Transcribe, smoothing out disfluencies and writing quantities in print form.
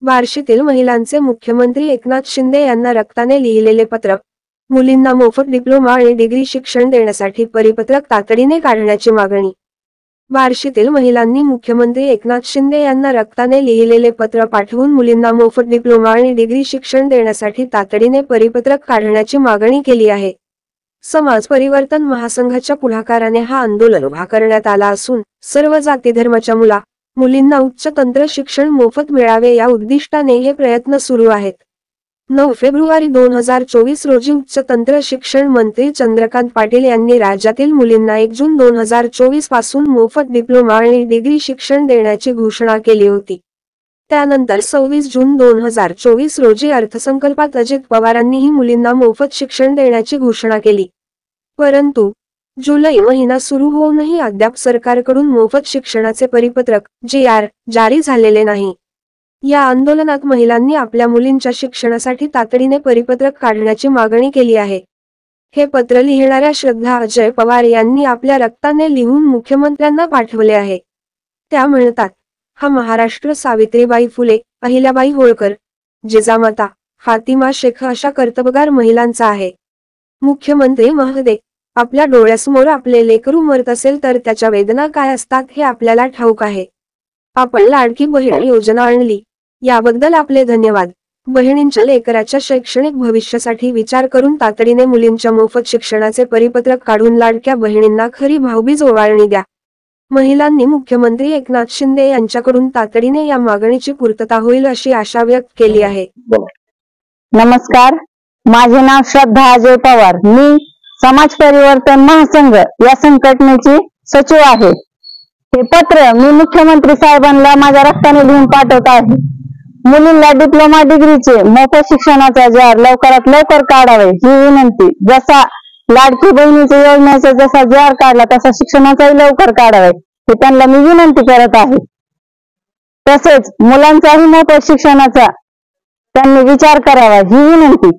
बार्शीतील महिलांचे मुख्यमंत्री एकनाथ शिंदे यांना रक्ताने लिहिलेले पत्र. मुलींना मोफत डिप्लोमा आणि डिग्री शिक्षण देण्यासाठी परिपत्रक तातडीने काढण्याची मागणी. बार्शीतील महिलांनी मुख्यमंत्री एकनाथ शिंदे यांना रक्ताने लिहिलेले पत्र पाठवून मुलींना मोफत डिप्लोमा आणि डिग्री शिक्षण देण्यासाठी तातडीने परिपत्रक काढण्याची मागणी केली आहे. समाज परिवर्तन महासंघाच्या पुढाकाराने हा आंदोलन उभा करण्यात आला असून सर्व जाती धर्माच्या मुलींना उच्च तंत्र शिक्षण मोफत मिळावे या उद्दिष्टाने हे प्रयत्न सुरू आहेत. 9 फेब्रुवारी 2024 रोजी उच्च तंत्र शिक्षण मंत्री चंद्रकांत पाटील यांनी राज्यातील मुलींना 1 जून 2024 पासून मोफत डिप्लोमा आणि डिग्री शिक्षण देण्याची घोषणा केली होती. त्यानंतर 26 जून 2024 रोजी अर्थसंकल्पात अजित पवारांनीही मुलींना मोफत शिक्षण देण्याची घोषणा केली. परंतु जुलै महिना सुरू होऊनही अद्याप सरकारकडून मोफत शिक्षणाचे परिपत्रक (GR) जारी झालेले नाही. या आंदोलनात महिलांनी आपल्या मुलींच्या शिक्षणासाठी तातडीने परिपत्रक काढण्याची मागणी केली आहे. हे पत्र लिहिणाऱ्या श्रद्धा अजय पवार यांनी आपल्या रक्ताने लिहून मुख्यमंत्र्यांना पाठवले आहे. त्या म्हणतात, हा महाराष्ट्र सावित्रीबाई फुले, अहिल्याबाई होळकर, जिजामाता, फातिमा शेख अशा कर्तबगार महिलांचा आहे. मुख्यमंत्री महोदय, आपल्या डोळ्यासमोर आपले लेकरू मरत असेल तर त्याच्या वेदना काय असतात हे आपल्याला ठाऊक आहे. आपण लाडकी बहीण योजना आणली, याबद्दल आपले धन्यवाद. बहिणींच्या लेकराच्या शैक्षणिक भविष्यासाठी विचार करून तातडीने मुलींच्या मोफत शिक्षणाचे परिपत्रक काढून लाडक्या बहिणींना खरी भाऊबीज ओवाळणी द्या. महिलांनी मुख्यमंत्री एकनाथ शिंदे यांच्याकडून तातडीने या मागणीची पूर्तता होईल अशी आशा व्यक्त केली आहे. नमस्कार, माझे नाव श्रद्धा अजय पवार. मी समाज परिवर्तन महासंघ या संघटनेची सचिव आहे. हे पत्र मी मुख्यमंत्री साहेबांना माझ्या रक्ताने लिहून पाठवत आहे. मुलींना डिप्लोमा डिग्रीचे मोफत शिक्षणाचा जार लवकरात लवकर काढावे ही विनंती. जसा लाडकी बहिणीच्या योजनेचा जसा जार काढला तसा शिक्षणाचाही लवकर काढावे हे त्यांना मी विनंती करत आहे. तसेच मुलांचाही मोफत शिक्षणाचा त्यांनी विचार करावा ही विनंती.